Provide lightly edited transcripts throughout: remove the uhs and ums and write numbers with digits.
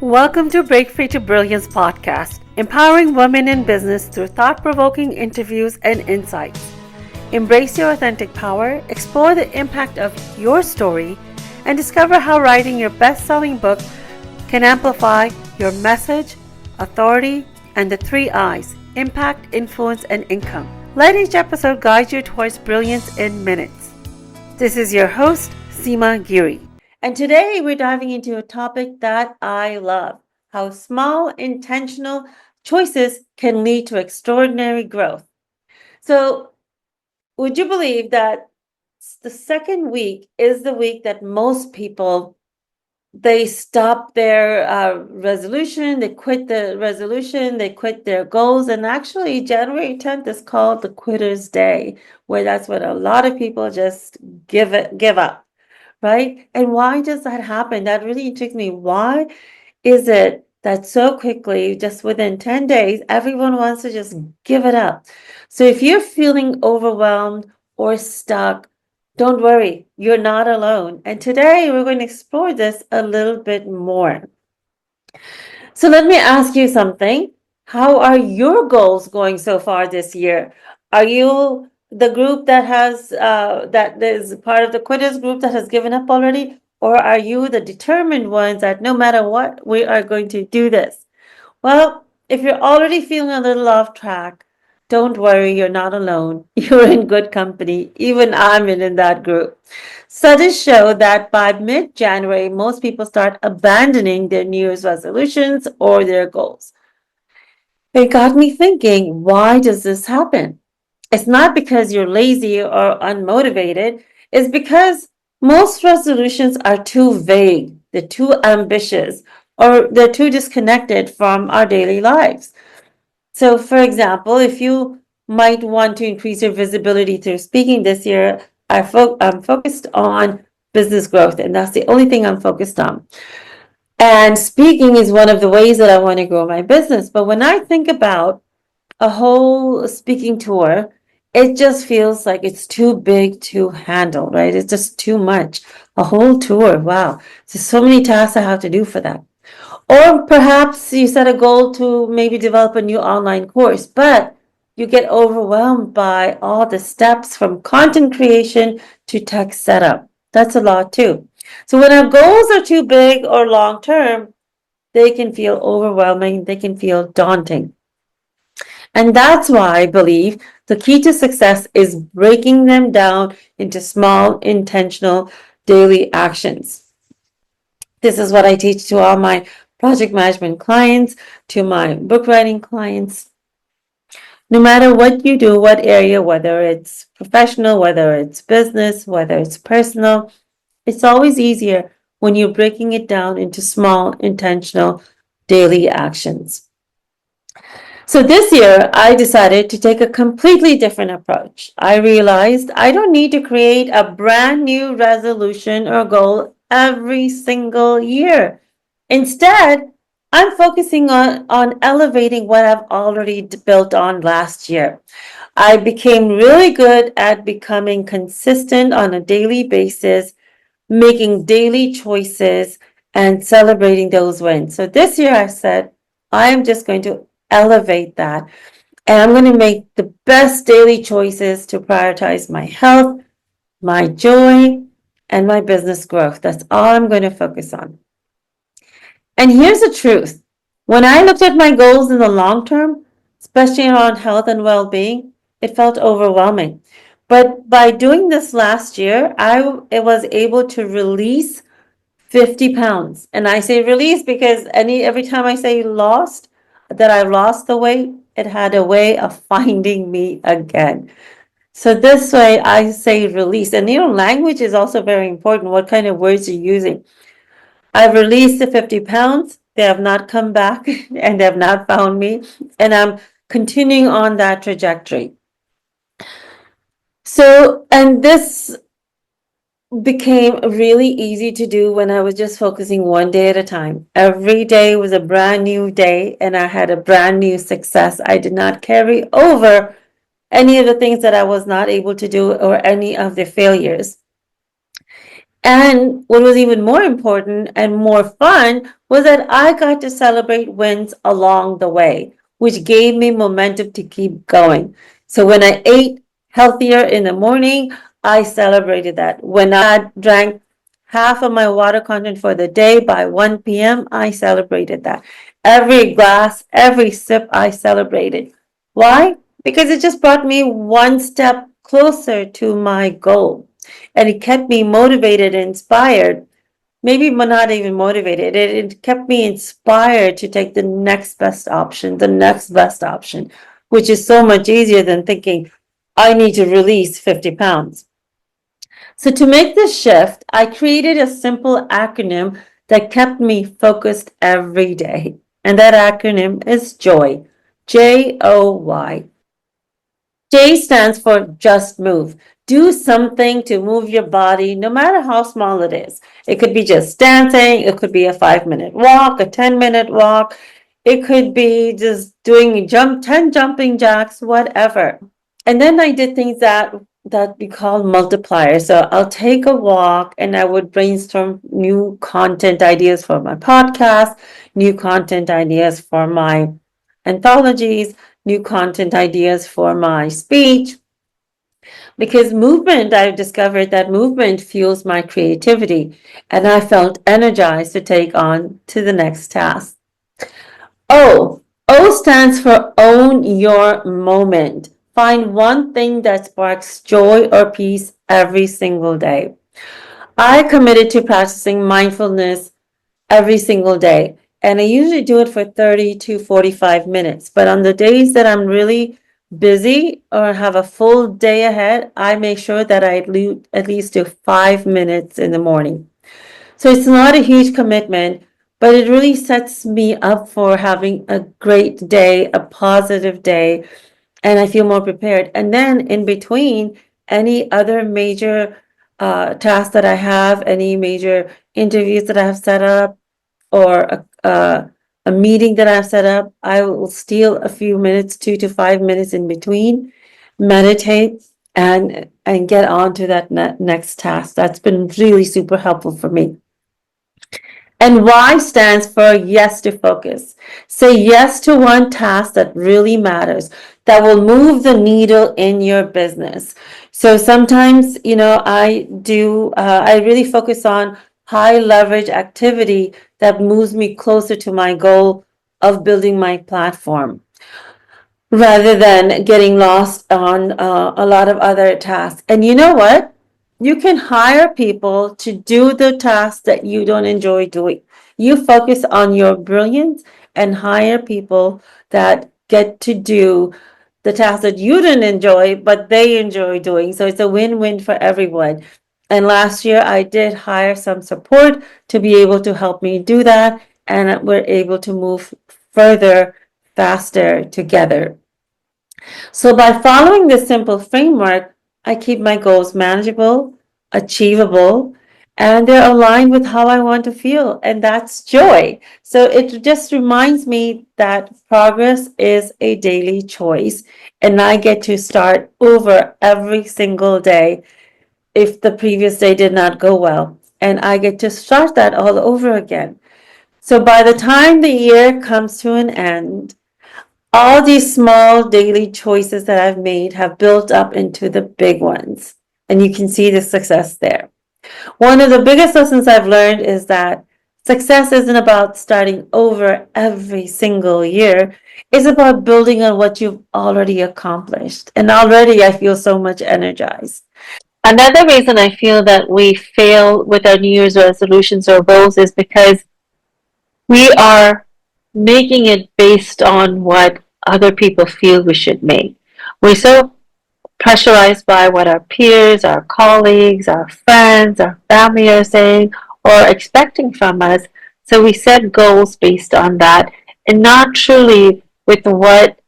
Welcome to Break Free to Brilliance podcast, empowering women in business through thought-provoking interviews and insights. Embrace your authentic power, explore the impact of your story, and discover how writing your best-selling book can amplify your message, authority, and the 3 I's: impact, influence, and income. Let each episode guide you towards brilliance in minutes. This is your host, Sima Giri. And today we're diving into a topic that I love: how small, intentional choices can lead to extraordinary growth. So, would you believe that the second week is the week that most people they stop their resolution, they quit the resolution, they quit their goals, and actually January 10th is called the Quitter's Day, where that's when a lot of people just give up. Right? And why does that happen? That really intrigues me. Why is it that so quickly, just within 10 days, everyone wants to just give it up? So if you're feeling overwhelmed or stuck, don't worry, you're not alone. And today we're going to explore this a little bit more. So let me ask you something. How are your goals going so far this year? Are you the group that is part of the quitters group that has given up already? Or are you the determined ones that no matter what, we are going to do this? Well, if you're already feeling a little off track, don't worry, you're not alone. You're in good company. Even I'm in that group. Studies show that by mid-January, most people start abandoning their New Year's resolutions or their goals. It got me thinking, why does this happen? It's not because you're lazy or unmotivated. It's because most resolutions are too vague, they're too ambitious, or they're too disconnected from our daily lives. So, for example, if you might want to increase your visibility through speaking this year, I'm focused on business growth, and that's the only thing I'm focused on. And speaking is one of the ways that I want to grow my business. But when I think about a whole speaking tour, it just feels like it's too big to handle, right? It's just too much. A whole tour, wow. There's so many tasks I have to do for that. Or perhaps you set a goal to maybe develop a new online course, but you get overwhelmed by all the steps from content creation to tech setup. That's a lot too. So when our goals are too big or long term, they can feel overwhelming, they can feel daunting. And that's why I believe the key to success is breaking them down into small, intentional daily actions. This is what I teach to all my project management clients, to my book writing clients. No matter what you do, what area, whether it's professional, whether it's business, whether it's personal, it's always easier when you're breaking it down into small, intentional daily actions. So this year, I decided to take a completely different approach. I realized I don't need to create a brand new resolution or goal every single year. Instead, I'm focusing on elevating what I've already built on last year. I became really good at becoming consistent on a daily basis, making daily choices, and celebrating those wins. So this year, I said, I am just going to elevate that. And I'm going to make the best daily choices to prioritize my health, my joy, and my business growth. That's all I'm going to focus on. And here's the truth. When I looked at my goals in the long term, especially around health and well being, it felt overwhelming. But by doing this last year, I was able to release 50 pounds. And I say release because every time I say lost, that I lost the weight, it had a way of finding me again. So this way I say release. And language is also very important. What kind of words you're using. I've released the 50 pounds. They have not come back and they have not found me. And I'm continuing on that trajectory. So, and this became really easy to do when I was just focusing one day at a time. Every day was a brand new day and I had a brand new success. I did not carry over any of the things that I was not able to do or any of the failures. And what was even more important and more fun was that I got to celebrate wins along the way, which gave me momentum to keep going. So when I ate healthier in the morning, I celebrated that. When I drank half of my water content for the day by 1 p.m., I celebrated that. Every glass, every sip, I celebrated. Why? Because it just brought me one step closer to my goal, and it kept me motivated and inspired. Maybe not even motivated. It kept me inspired to take the next best option, which is so much easier than thinking, I need to release 50 pounds. So, to make this shift, I created a simple acronym that kept me focused every day. And that acronym is JOY. JOY. J stands for just move. Do something to move your body, no matter how small it is. It could be just dancing, it could be a 5 minute walk, a 10-minute walk, it could be just doing 10 jumping jacks, whatever. And then I did things that we call multipliers. So I'll take a walk and I would brainstorm new content ideas for my podcast, new content ideas for my anthologies, new content ideas for my speech. Because movement, I've discovered that movement fuels my creativity, and I felt energized to take on to the next task. O. O stands for own your moment. Find one thing that sparks joy or peace every single day. I committed to practicing mindfulness every single day. And I usually do it for 30 to 45 minutes. But on the days that I'm really busy or have a full day ahead, I make sure that I at least do 5 minutes in the morning. So it's not a huge commitment, but it really sets me up for having a great day, a positive day, and I feel more prepared. And then in between, any other major tasks that I have, any major interviews that I have set up, or a meeting that I've set up, I will steal a few minutes, 2 to 5 minutes in between, meditate, and get on to that next task. That's been really super helpful for me. And Y stands for yes to focus. Say yes to one task that really matters, that will move the needle in your business. So sometimes, I really focus on high leverage activity that moves me closer to my goal of building my platform, rather than getting lost on a lot of other tasks. And you know what? You can hire people to do the tasks that you don't enjoy doing. You focus on your brilliance and hire people that get to do the tasks that you didn't enjoy, but they enjoy doing. So it's a win-win for everyone. And last year, I did hire some support to be able to help me do that. And we're able to move further, faster together. So by following this simple framework, I keep my goals manageable, achievable, and they're aligned with how I want to feel, and that's joy. So it just reminds me that progress is a daily choice, and I get to start over every single day if the previous day did not go well, and I get to start that all over again. So by the time the year comes to an end, all these small daily choices that I've made have built up into the big ones. And you can see the success there. One of the biggest lessons I've learned is that success isn't about starting over every single year. It's about building on what you've already accomplished. And already I feel so much energized. Another reason I feel that we fail with our New Year's resolutions or goals is because we are making it based on what other people feel we should make. We're so pressurized by what our peers, our colleagues, our friends, our family are saying or expecting from us. So we set goals based on that and not truly with what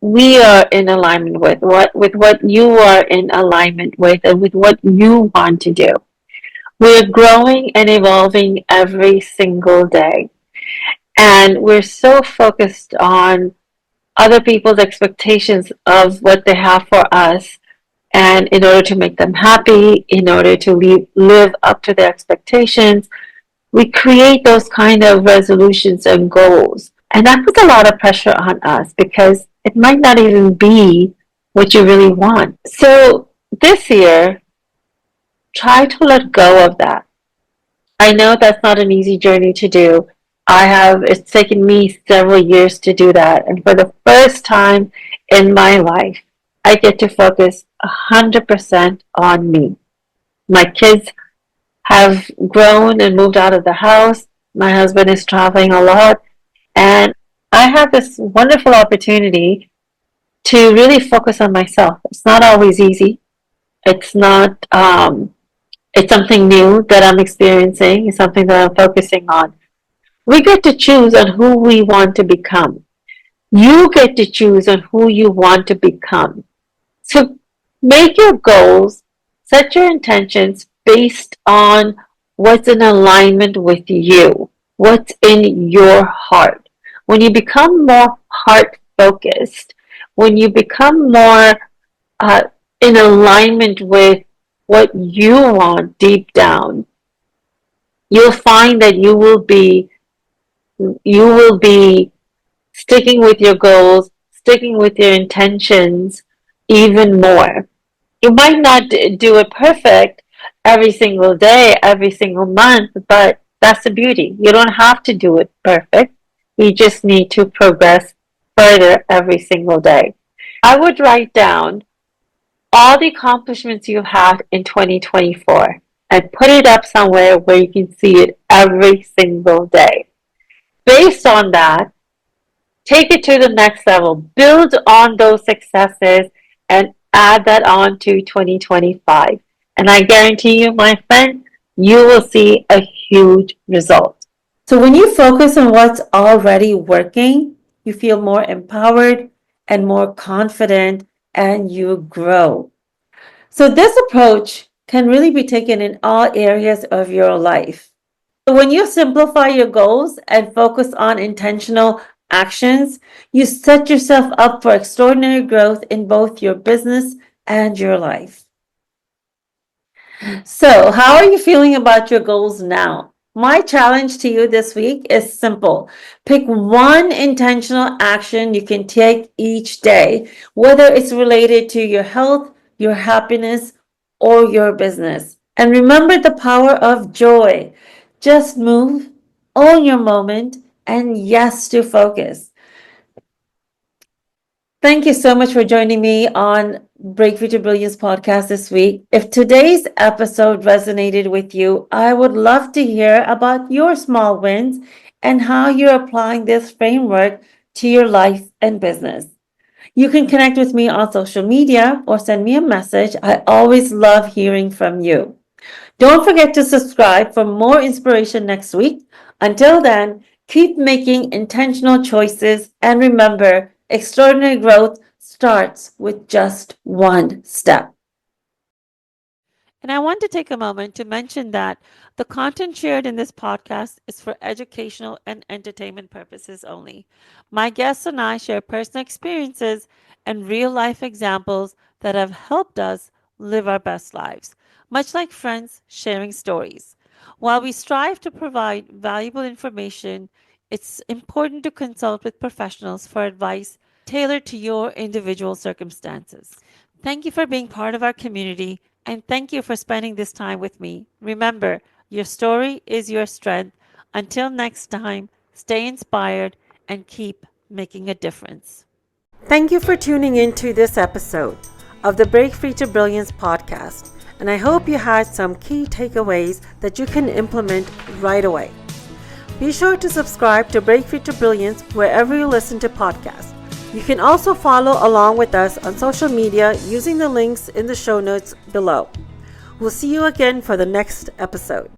we are in alignment with what you are in alignment with and with what you want to do. We're growing and evolving every single day. And we're so focused on other people's expectations of what they have for us And in order to make them happy, in order to live up to their expectations, we create those kind of resolutions and goals. And that puts a lot of pressure on us because it might not even be what you really want. So this year, try to let go of that. I know that's not an easy journey to do. It's taken me several years to do that. And for the first time in my life, I get to focus 100% on me. My kids have grown and moved out of the house. My husband is traveling a lot. And I have this wonderful opportunity to really focus on myself. It's not always easy. It's not, it's something new that I'm experiencing. It's something that I'm focusing on. We get to choose on who we want to become. You get to choose on who you want to become. So make your goals, set your intentions based on what's in alignment with you, what's in your heart. When you become more heart focused, when you become more in alignment with what you want deep down, you'll find that you will be sticking with your goals, sticking with your intentions even more. You might not do it perfect every single day, every single month, but that's the beauty. You don't have to do it perfect. You just need to progress further every single day. I would write down all the accomplishments you had in 2024 and put it up somewhere where you can see it every single day. Based on that, take it to the next level. Build on those successes and add that on to 2025. And I guarantee you, my friend, you will see a huge result. So when you focus on what's already working, you feel more empowered and more confident and you grow. So this approach can really be taken in all areas of your life. So when you simplify your goals and focus on intentional actions, you set yourself up for extraordinary growth in both your business and your life. So, how are you feeling about your goals now? My challenge to you this week is simple. Pick one intentional action you can take each day, whether it's related to your health, your happiness, or your business. And remember the power of joy. Just move, own your moment, and yes to focus. Thank you so much for joining me on Breakthrough to Brilliance podcast this week. If today's episode resonated with you, I would love to hear about your small wins and how you're applying this framework to your life and business. You can connect with me on social media or send me a message. I always love hearing from you. Don't forget to subscribe for more inspiration next week. Until then, keep making intentional choices and remember, extraordinary growth starts with just one step. And I want to take a moment to mention that the content shared in this podcast is for educational and entertainment purposes only. My guests and I share personal experiences and real life examples that have helped us live our best lives, much like friends sharing stories. While we strive to provide valuable information, it's important to consult with professionals for advice tailored to your individual circumstances. Thank you for being part of our community and thank you for spending this time with me. Remember, your story is your strength. Until next time, stay inspired and keep making a difference. Thank you for tuning into this episode of the Break Free to Brilliance podcast, and I hope you had some key takeaways that you can implement right away. Be sure to subscribe to Break Free to Brilliance wherever you listen to podcasts. You can also follow along with us on social media using the links in the show notes below. We'll see you again for the next episode.